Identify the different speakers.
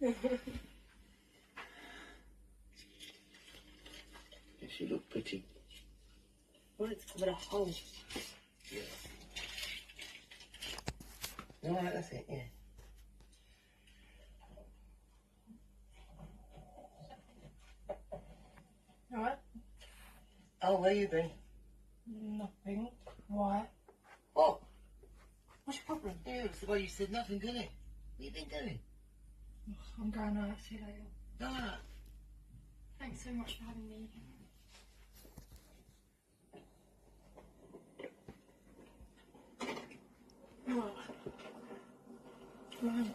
Speaker 1: Yes, you look pretty.
Speaker 2: I want it to cover the hole.
Speaker 1: Yeah. Alright, that's it, yeah.
Speaker 2: Alright?
Speaker 1: Oh, where you been?
Speaker 2: Nothing. Why?
Speaker 1: What?
Speaker 2: What's your problem?
Speaker 1: Yeah, it's the way you said nothing, didn't it? What you been doing?
Speaker 2: I'm going out. See you later.
Speaker 1: Ah.
Speaker 2: Thanks so much for having me. Right.